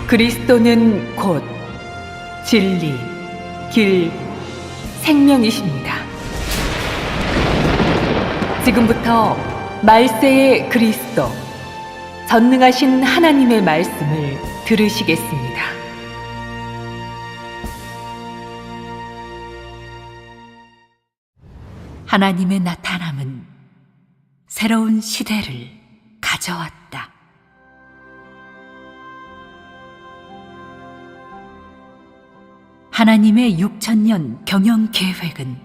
그리스도는 곧 진리, 길, 생명이십니다. 지금부터 말세의 그리스도, 전능하신 하나님의 말씀을 들으시겠습니다. 하나님의 나타남은 새로운 시대를 가져왔다. 하나님의 6000년 경영 계획은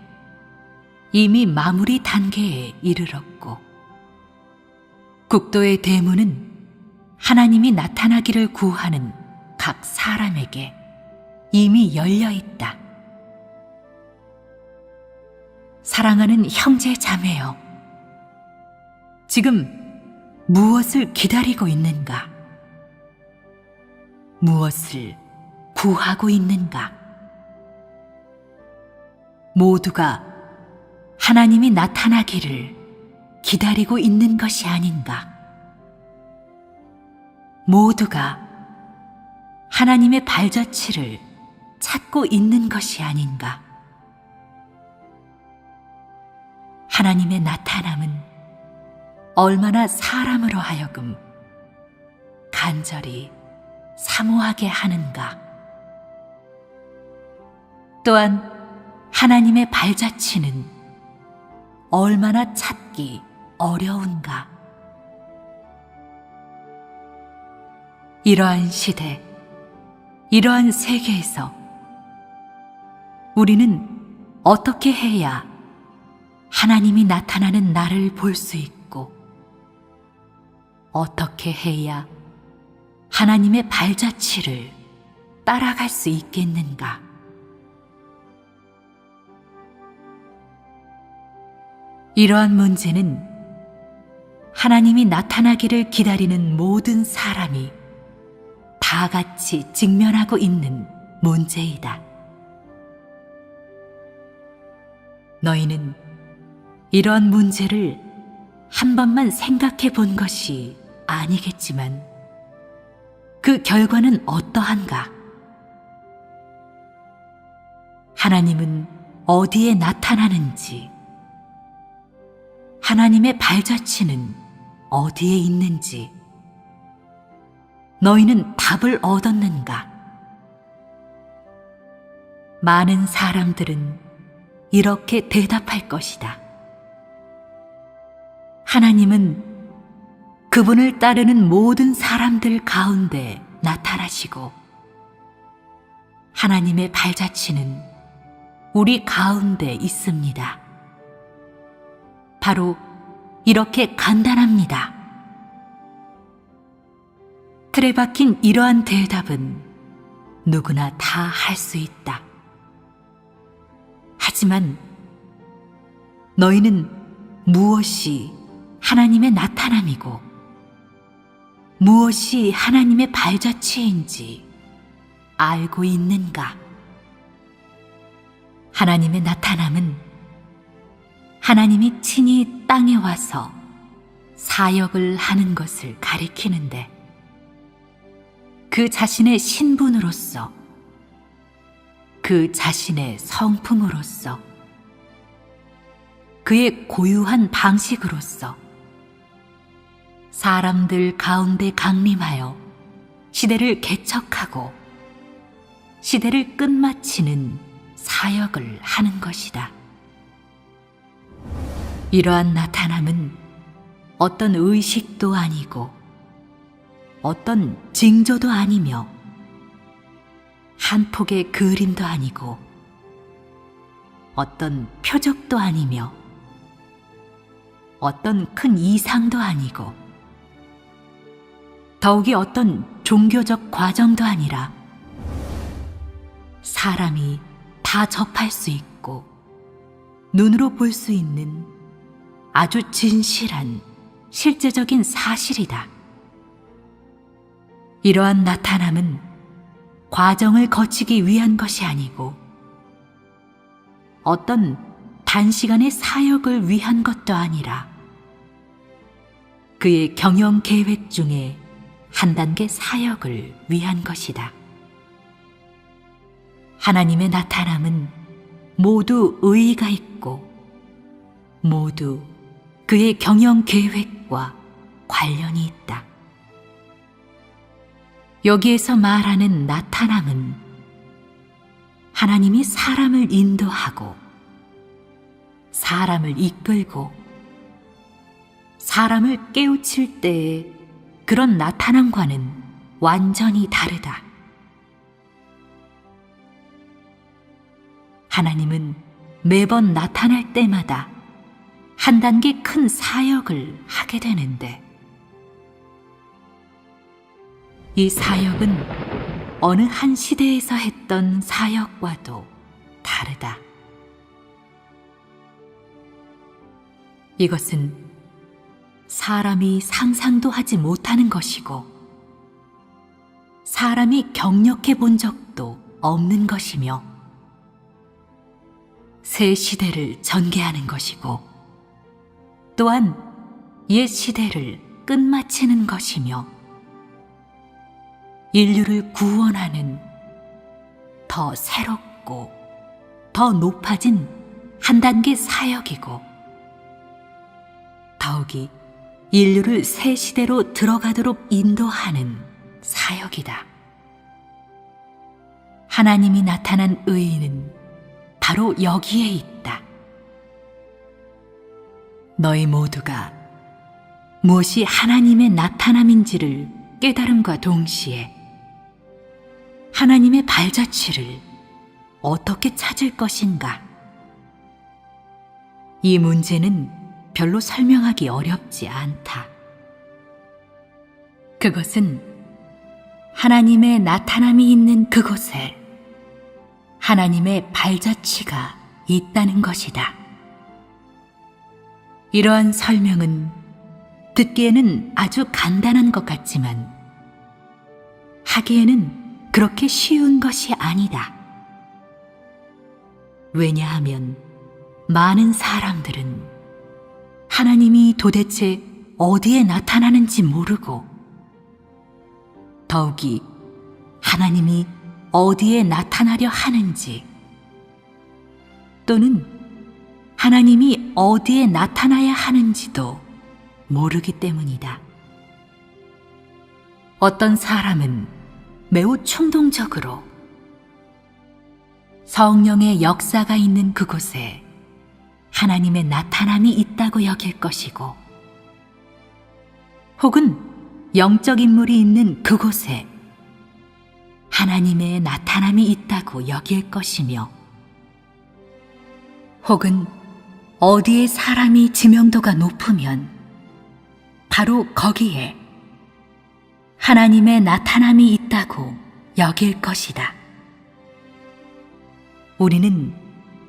이미 마무리 단계에 이르렀고, 국도의 대문은 하나님이 나타나기를 구하는 각 사람에게 이미 열려 있다. 사랑하는 형제 자매여, 지금 무엇을 기다리고 있는가? 무엇을 구하고 있는가? 모두가 하나님이 나타나기를 기다리고 있는 것이 아닌가? 모두가 하나님의 발자취를 찾고 있는 것이 아닌가? 하나님의 나타남은 얼마나 사람으로 하여금 간절히 사모하게 하는가? 또한 하나님의 발자취는 얼마나 찾기 어려운가? 이러한 시대, 이러한 세계에서 우리는 어떻게 해야 하나님이 나타나는 나를 볼 수 있고, 어떻게 해야 하나님의 발자취를 따라갈 수 있겠는가? 이러한 문제는 하나님이 나타나기를 기다리는 모든 사람이 다 같이 직면하고 있는 문제이다. 너희는 이러한 문제를 한 번만 생각해 본 것이 아니겠지만 그 결과는 어떠한가? 하나님은 어디에 나타나는지, 하나님의 발자취는 어디에 있는지 너희는 답을 얻었는가? 많은 사람들은 이렇게 대답할 것이다. 하나님은 그분을 따르는 모든 사람들 가운데 나타나시고, 하나님의 발자취는 우리 가운데 있습니다. 바로 이렇게 간단합니다. 틀에 박힌 이러한 대답은 누구나 다 할 수 있다. 하지만 너희는 무엇이 하나님의 나타남이고 무엇이 하나님의 발자취인지 알고 있는가? 하나님의 나타남은 하나님이 친히 땅에 와서 사역을 하는 것을 가리키는데, 그 자신의 신분으로서, 그 자신의 성품으로서, 그의 고유한 방식으로서 사람들 가운데 강림하여 시대를 개척하고 시대를 끝마치는 사역을 하는 것이다. 이러한 나타남은 어떤 의식도 아니고 어떤 징조도 아니며 한 폭의 그림도 아니고 어떤 표적도 아니며 어떤 큰 이상도 아니고 더욱이 어떤 종교적 과정도 아니라 사람이 다 접할 수 있고 눈으로 볼 수 있는 아주 진실한 실제적인 사실이다. 이러한 나타남은 과정을 거치기 위한 것이 아니고 어떤 단시간의 사역을 위한 것도 아니라 그의 경영 계획 중에 한 단계 사역을 위한 것이다. 하나님의 나타남은 모두 의의가 있고 모두 그의 경영 계획과 관련이 있다. 여기에서 말하는 나타남은 하나님이 사람을 인도하고 사람을 이끌고 사람을 깨우칠 때의 그런 나타남과는 완전히 다르다. 하나님은 매번 나타날 때마다 한 단계 큰 사역을 하게 되는데 이 사역은 어느 한 시대에서 했던 사역과도 다르다. 이것은 사람이 상상도 하지 못하는 것이고 사람이 경력해 본 적도 없는 것이며 새 시대를 전개하는 것이고 또한 옛 시대를 끝마치는 것이며 인류를 구원하는 더 새롭고 더 높아진 한 단계 사역이고 더욱이 인류를 새 시대로 들어가도록 인도하는 사역이다. 하나님이 나타난 의의는 바로 여기에 있다. 너희 모두가 무엇이 하나님의 나타남인지를 깨달음과 동시에 하나님의 발자취를 어떻게 찾을 것인가? 이 문제는 별로 설명하기 어렵지 않다. 그것은 하나님의 나타남이 있는 그곳에 하나님의 발자취가 있다는 것이다. 이러한 설명은 듣기에는 아주 간단한 것 같지만 하기에는 그렇게 쉬운 것이 아니다. 왜냐하면 많은 사람들은 하나님이 도대체 어디에 나타나는지 모르고 더욱이 하나님이 어디에 나타나려 하는지 또는 하나님이 어디에 나타나야 하는지도 모르기 때문이다. 어떤 사람은 매우 충동적으로 성령의 역사가 있는 그곳에 하나님의 나타남이 있다고 여길 것이고 혹은 영적 인물이 있는 그곳에 하나님의 나타남이 있다고 여길 것이며 혹은 어디에 사람이 지명도가 높으면 바로 거기에 하나님의 나타남이 있다고 여길 것이다. 우리는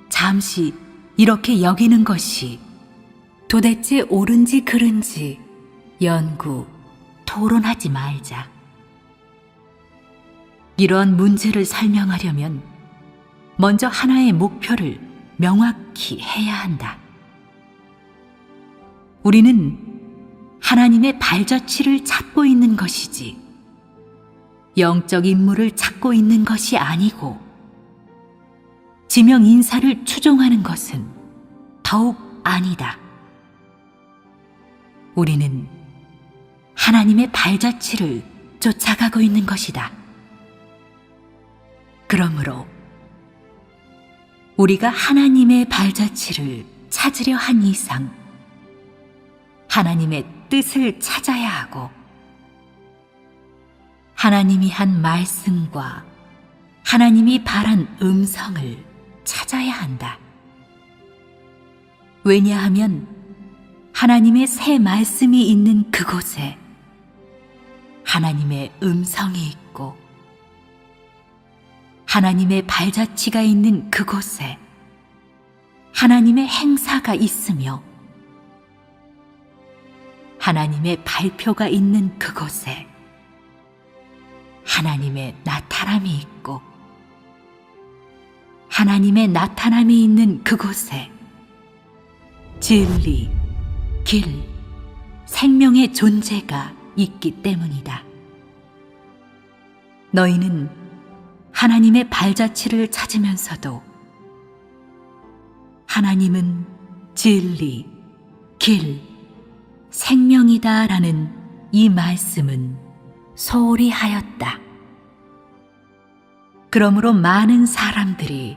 잠시 이렇게 여기는 것이 도대체 옳은지 그른지 연구, 토론하지 말자. 이러한 문제를 설명하려면 먼저 하나의 목표를 명확히 해야 한다. 우리는 하나님의 발자취를 찾고 있는 것이지 영적 인물을 찾고 있는 것이 아니고 지명 인사를 추종하는 것은 더욱 아니다. 우리는 하나님의 발자취를 쫓아가고 있는 것이다. 그러므로 우리가 하나님의 발자취를 찾으려 한 이상 하나님의 뜻을 찾아야 하고 하나님이 한 말씀과 하나님이 바란 음성을 찾아야 한다. 왜냐하면 하나님의 새 말씀이 있는 그곳에 하나님의 음성이 있고 하나님의 발자취가 있는 그곳에 하나님의 행사가 있으며 하나님의 발표가 있는 그곳에 하나님의 나타남이 있고 하나님의 나타남이 있는 그곳에 진리, 길, 생명의 존재가 있기 때문이다. 너희는 하나님의 발자취를 찾으면서도 하나님은 진리, 길, 생명이다 라는 이 말씀은 소홀히 하였다. 그러므로 많은 사람들이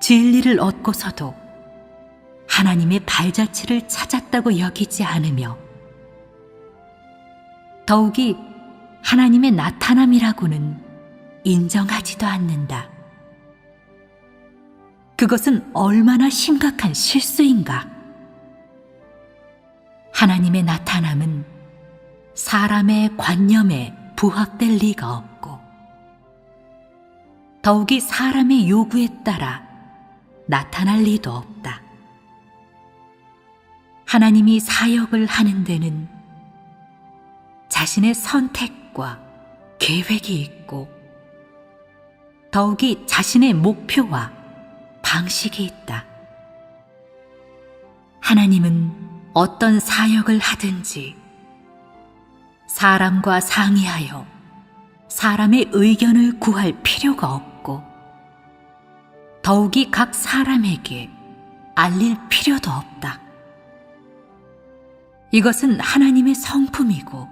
진리를 얻고서도 하나님의 발자취를 찾았다고 여기지 않으며 더욱이 하나님의 나타남이라고는 인정하지도 않는다. 그것은 얼마나 심각한 실수인가? 하나님의 나타남은 사람의 관념에 부합될 리가 없고 더욱이 사람의 요구에 따라 나타날 리도 없다. 하나님이 사역을 하는 데는 자신의 선택과 계획이 있고 더욱이 자신의 목표와 방식이 있다. 하나님은 어떤 사역을 하든지 사람과 상의하여 사람의 의견을 구할 필요가 없고 더욱이 각 사람에게 알릴 필요도 없다. 이것은 하나님의 성품이고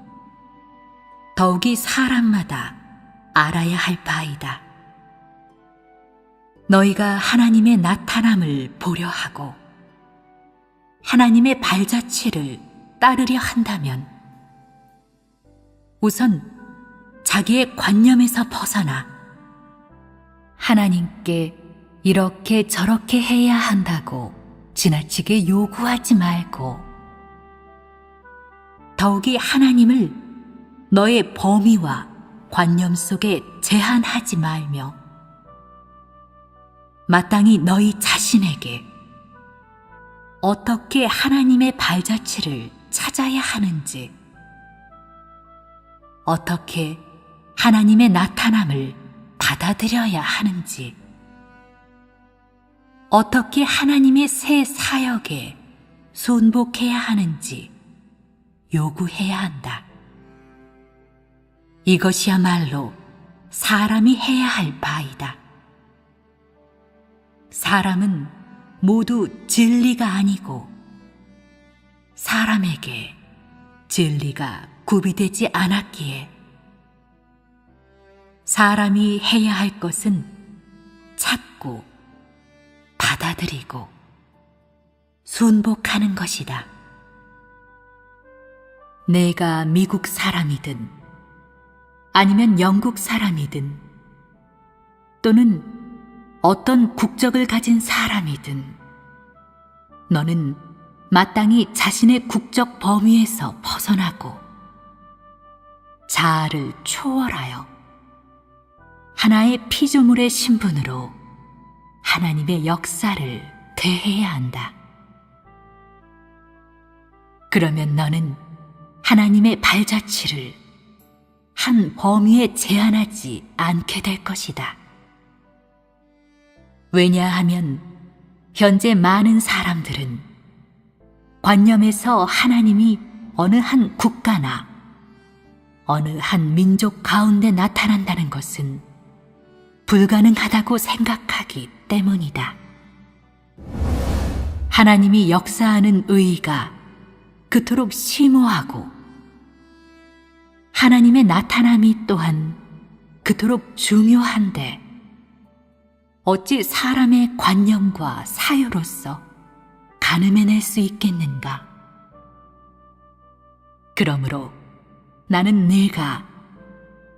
더욱이 사람마다 알아야 할 바이다. 너희가 하나님의 나타남을 보려 하고 하나님의 발자취를 따르려 한다면 우선 자기의 관념에서 벗어나 하나님께 이렇게 저렇게 해야 한다고 지나치게 요구하지 말고 더욱이 하나님을 너의 범위와 관념 속에 제한하지 말며 마땅히 너희 자신에게 어떻게 하나님의 발자취를 찾아야 하는지, 어떻게 하나님의 나타남을 받아들여야 하는지, 어떻게 하나님의 새 사역에 순복해야 하는지 요구해야 한다. 이것이야말로 사람이 해야 할 바이다. 사람은 모두 진리가 아니고 사람에게 진리가 구비되지 않았기에 사람이 해야 할 것은 찾고 받아들이고 순복하는 것이다. 내가 미국 사람이든 아니면 영국 사람이든 또는 어떤 국적을 가진 사람이든 너는 마땅히 자신의 국적 범위에서 벗어나고 자아를 초월하여 하나의 피조물의 신분으로 하나님의 역사를 대해야 한다. 그러면 너는 하나님의 발자취를 한 범위에 제한하지 않게 될 것이다. 왜냐하면 현재 많은 사람들은 관념에서 하나님이 어느 한 국가나 어느 한 민족 가운데 나타난다는 것은 불가능하다고 생각하기 때문이다. 하나님이 역사하는 의의가 그토록 심오하고 하나님의 나타남이 또한 그토록 중요한데 어찌 사람의 관념과 사유로서 가늠해낼 수 있겠는가? 그러므로 나는 내가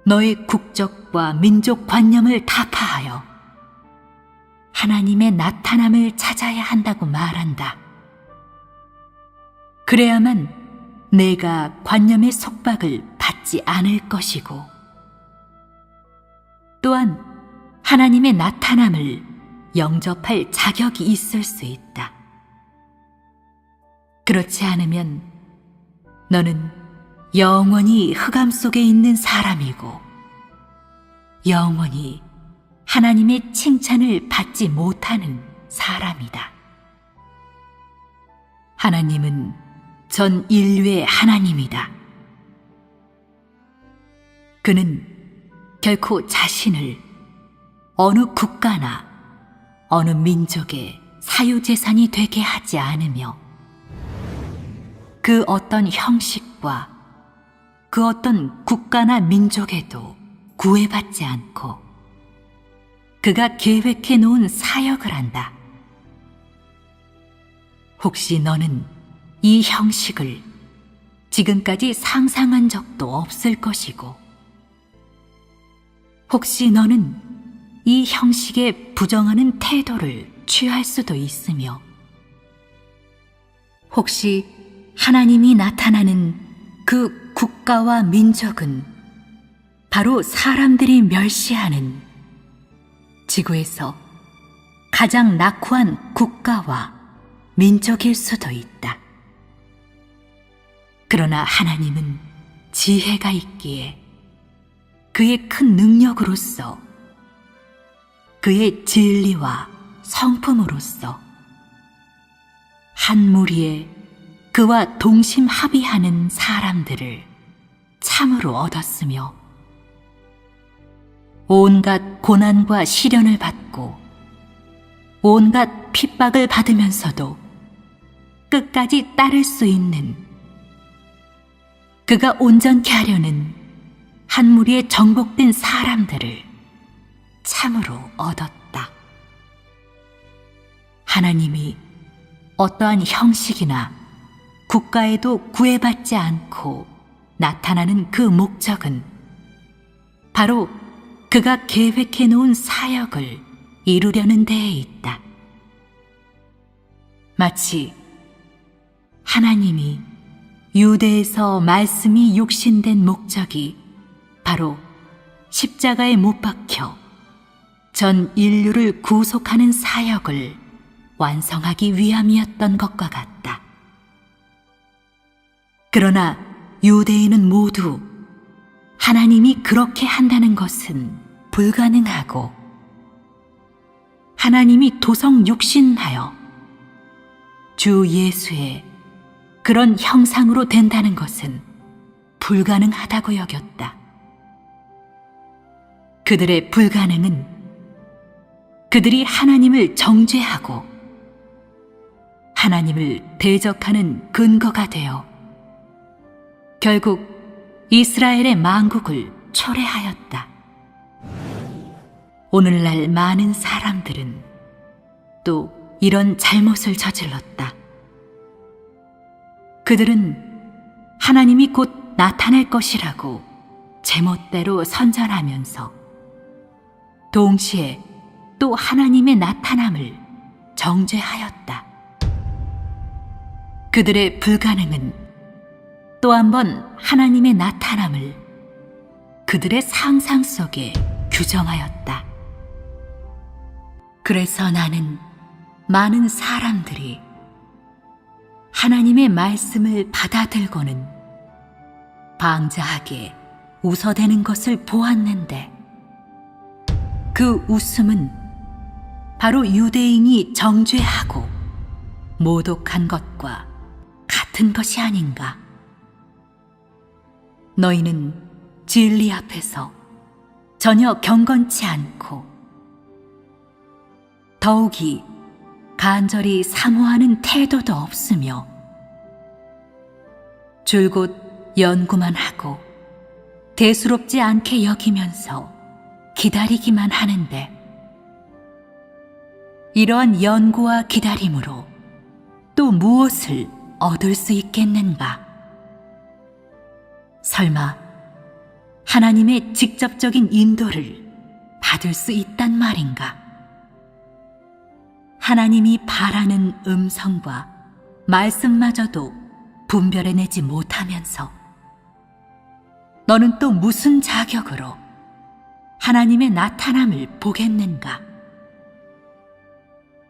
너의 국적과 민족 관념을 타파하여 하나님의 나타남을 찾아야 한다고 말한다. 그래야만 내가 관념의 속박을 받지 않을 것이고 또한 하나님의 나타남을 영접할 자격이 있을 수 있다. 그렇지 않으면 너는 영원히 흑암 속에 있는 사람이고 영원히 하나님의 칭찬을 받지 못하는 사람이다. 하나님은 전 인류의 하나님이다. 그는 결코 자신을 어느 국가나 어느 민족의 사유재산이 되게 하지 않으며 그 어떤 형식과 그 어떤 국가나 민족에도 구애받지 않고 그가 계획해 놓은 사역을 한다. 혹시 너는 이 형식을 지금까지 상상한 적도 없을 것이고, 혹시 너는 이 형식에 부정하는 태도를 취할 수도 있으며, 혹시 하나님이 나타나는 그 국가와 민족은 바로 사람들이 멸시하는 지구에서 가장 낙후한 국가와 민족일 수도 있다. 그러나 하나님은 지혜가 있기에 그의 큰 능력으로서, 그의 진리와 성품으로서 한 무리의 그와 동심 합의하는 사람들을 참으로 얻었으며, 온갖 고난과 시련을 받고 온갖 핍박을 받으면서도 끝까지 따를 수 있는, 그가 온전케 하려는 한 무리의 정복된 사람들을 참으로 얻었다. 하나님이 어떠한 형식이나 국가에도 구애받지 않고 나타나는 그 목적은 바로 그가 계획해 놓은 사역을 이루려는 데에 있다. 마치 하나님이 유대에서 말씀이 육신된 목적이 바로 십자가에 못 박혀 전 인류를 구속하는 사역을 완성하기 위함이었던 것과 같다. 그러나 유대인은 모두 하나님이 그렇게 한다는 것은 불가능하고, 하나님이 도성 육신하여 주 예수의 그런 형상으로 된다는 것은 불가능하다고 여겼다. 그들의 불가능은 그들이 하나님을 정죄하고 하나님을 대적하는 근거가 되어 결국 이스라엘의 만국을 초래하였다. 오늘날 많은 사람들은 또 이런 잘못을 저질렀다. 그들은 하나님이 곧 나타날 것이라고 제멋대로 선전하면서 동시에 또 하나님의 나타남을 정죄하였다. 그들의 불가능은 또 한 번 하나님의 나타남을 그들의 상상 속에 규정하였다. 그래서 나는 많은 사람들이 하나님의 말씀을 받아들고는 방자하게 웃어대는 것을 보았는데, 그 웃음은 바로 유대인이 정죄하고 모독한 것과 같은 것이 아닌가. 너희는 진리 앞에서 전혀 경건치 않고 더욱이 간절히 사모하는 태도도 없으며 줄곧 연구만 하고 대수롭지 않게 여기면서 기다리기만 하는데, 이러한 연구와 기다림으로 또 무엇을 얻을 수 있겠는가? 설마 하나님의 직접적인 인도를 받을 수 있단 말인가? 하나님이 바라는 음성과 말씀마저도 분별해내지 못하면서 너는 또 무슨 자격으로 하나님의 나타남을 보겠는가?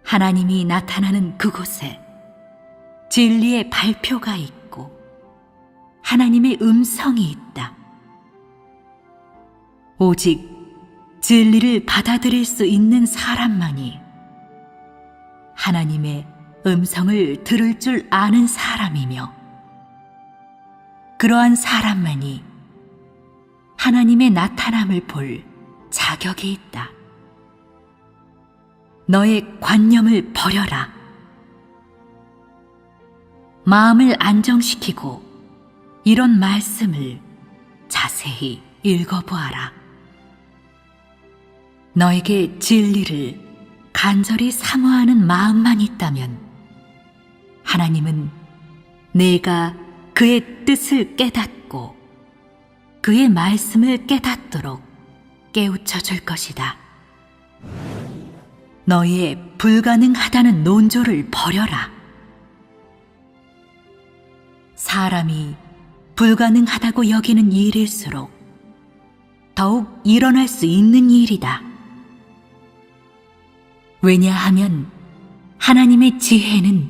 하나님이 나타나는 그곳에 진리의 발표가 있고 하나님의 음성이 있다. 오직 진리를 받아들일 수 있는 사람만이 하나님의 음성을 들을 줄 아는 사람이며, 그러한 사람만이 하나님의 나타남을 볼 자격이 있다. 너의 관념을 버려라. 마음을 안정시키고 이런 말씀을 자세히 읽어보아라. 너에게 진리를 간절히 사모하는 마음만 있다면 하나님은 내가 그의 뜻을 깨닫고 그의 말씀을 깨닫도록 깨우쳐 줄 것이다. 너의 불가능하다는 논조를 버려라. 사람이 불가능하다고 여기는 일일수록 더욱 일어날 수 있는 일이다. 왜냐하면 하나님의 지혜는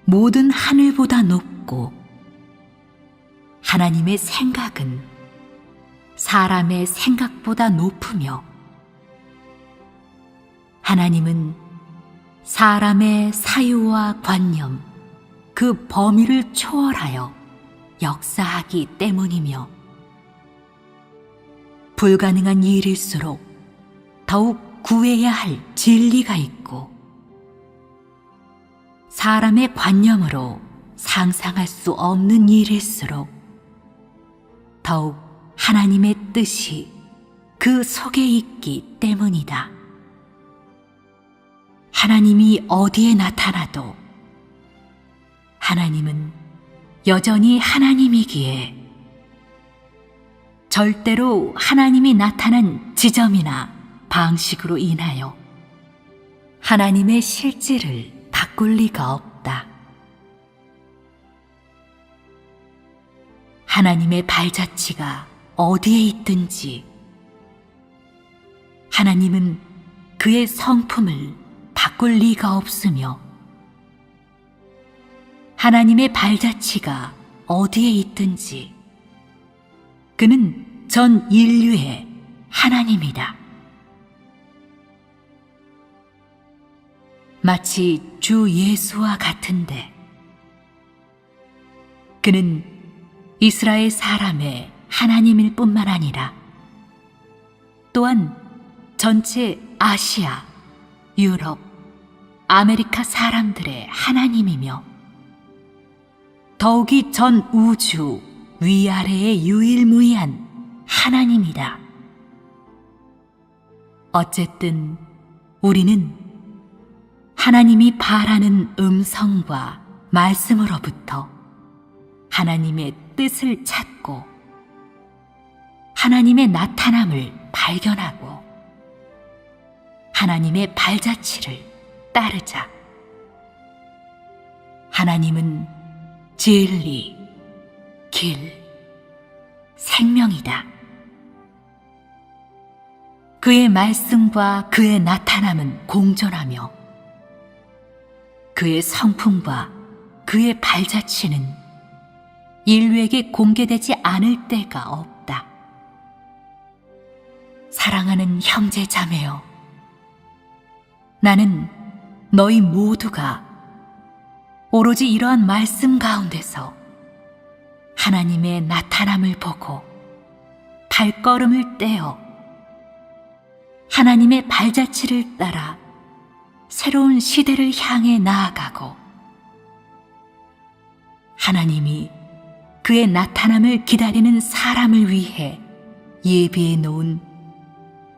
모든 하늘보다 높고 하나님의 생각은 사람의 생각보다 높으며 하나님은 사람의 사유와 관념, 그 범위를 초월하여 역사하기 때문이며 불가능한 일일수록 더욱 구해야 할 진리가 있고 사람의 관념으로 상상할 수 없는 일일수록 더욱 하나님의 뜻이 그 속에 있기 때문이다. 하나님이 어디에 나타나도 하나님은 여전히 하나님이기에 절대로 하나님이 나타난 지점이나 방식으로 인하여 하나님의 실질을 바꿀 리가 없다. 하나님의 발자취가 어디에 있든지 하나님은 그의 성품을 바꿀 리가 없으며 하나님의 발자취가 어디에 있든지 그는 전 인류의 하나님이다. 마치 주 예수와 같은데 그는 이스라엘 사람의 하나님일 뿐만 아니라 또한 전체 아시아, 유럽, 아메리카 사람들의 하나님이며 더욱이 전 우주 위아래의 유일무이한 하나님이다. 어쨌든 우리는 하나님이 바라는 음성과 말씀으로부터 하나님의 뜻을 찾고 하나님의 나타남을 발견하고 하나님의 발자취를 따르자. 하나님은 진리, 길, 생명이다. 그의 말씀과 그의 나타남은 공존하며 그의 성품과 그의 발자취는 인류에게 공개되지 않을 때가 없다. 사랑하는 형제 자매여, 나는 너희 모두가 오로지 이러한 말씀 가운데서 하나님의 나타남을 보고 발걸음을 떼어 하나님의 발자취를 따라 새로운 시대를 향해 나아가고 하나님이 그의 나타남을 기다리는 사람을 위해 예비해 놓은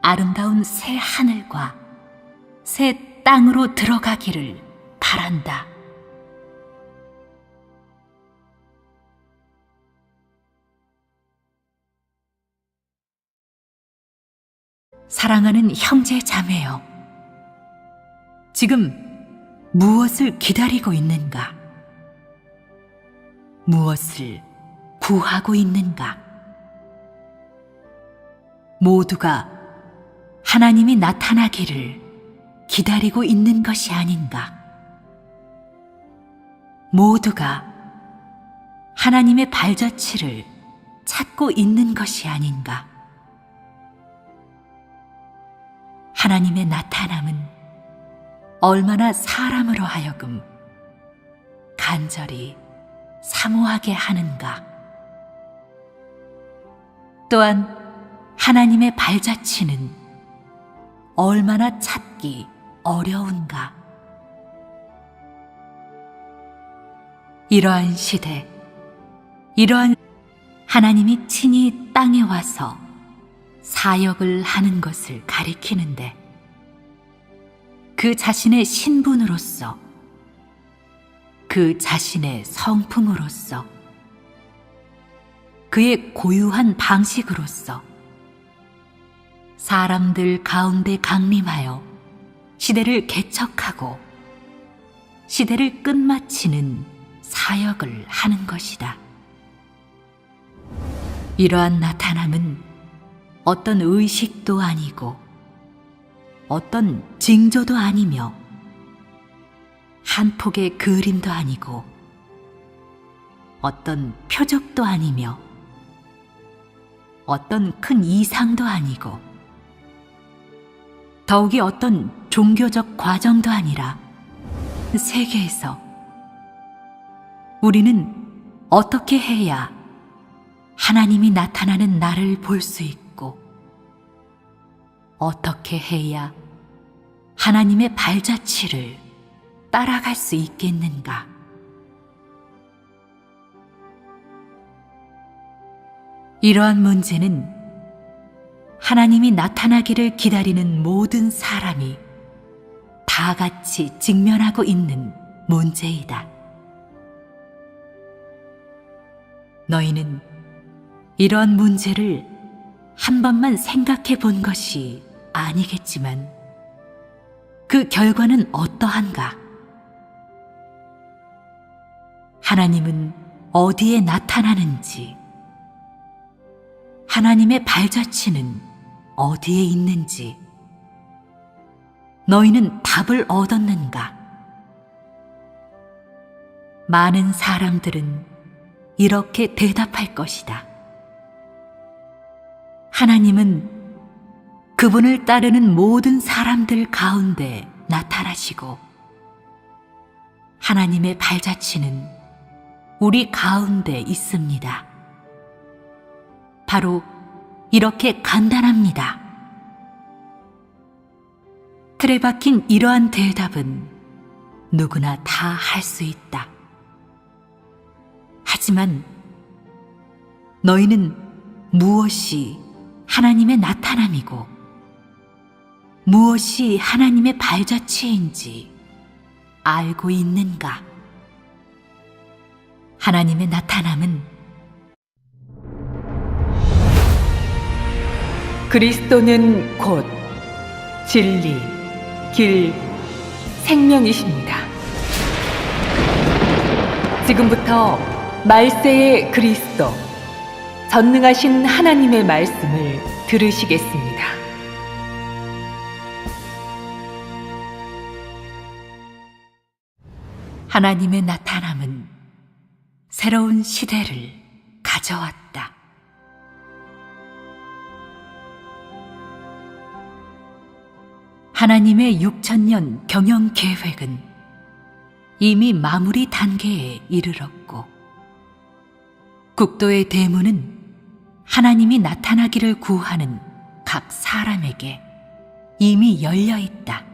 아름다운 새 하늘과 새 땅으로 들어가기를 바란다. 사랑하는 형제 자매여, 지금 무엇을 기다리고 있는가? 무엇을 구하고 있는가? 모두가 하나님이 나타나기를 기다리고 있는 것이 아닌가? 모두가 하나님의 발자취를 찾고 있는 것이 아닌가? 하나님의 나타남은 얼마나 사람으로 하여금 간절히 사모하게 하는가? 또한 하나님의 발자취는 얼마나 찾기 어려운가. 이러한 시대, 이러한 하나님이 친히 땅에 와서 사역을 하는 것을 가리키는데, 그 자신의 신분으로서, 그 자신의 성품으로서, 그의 고유한 방식으로서 사람들 가운데 강림하여 시대를 개척하고 시대를 끝마치는 사역을 하는 것이다. 이러한 나타남은 어떤 의식도 아니고 어떤 징조도 아니며 한 폭의 그림도 아니고 어떤 표적도 아니며 어떤 큰 이상도 아니고 더욱이 어떤 종교적 과정도 아니라 세계에서 우리는 어떻게 해야 하나님이 나타나는 나를 볼 수 있고 어떻게 해야 하나님의 발자취를 따라갈 수 있겠는가? 이러한 문제는 하나님이 나타나기를 기다리는 모든 사람이 다 같이 직면하고 있는 문제이다. 너희는 이러한 문제를 한 번만 생각해 본 것이 아니겠지만 그 결과는 어떠한가? 하나님은 어디에 나타나는지, 하나님의 발자취는 어디에 있는지 너희는 답을 얻었는가? 많은 사람들은 이렇게 대답할 것이다. 하나님은 그분을 따르는 모든 사람들 가운데 나타나시고 하나님의 발자취는 우리 가운데 있습니다. 바로 이렇게 간단합니다. 틀에 박힌 이러한 대답은 누구나 다 할 수 있다. 하지만 너희는 무엇이 하나님의 나타남이고 무엇이 하나님의 발자취인지 알고 있는가? 하나님의 나타남은 그리스도는 곧 진리, 길, 생명이십니다. 지금부터 말세의 그리스도, 전능하신 하나님의 말씀을 들으시겠습니다. 하나님의 나타남은 새로운 시대를 가져왔다. 하나님의 6,000년 경영 계획은 이미 마무리 단계에 이르렀고 국도의 대문은 하나님이 나타나기를 구하는 각 사람에게 이미 열려 있다.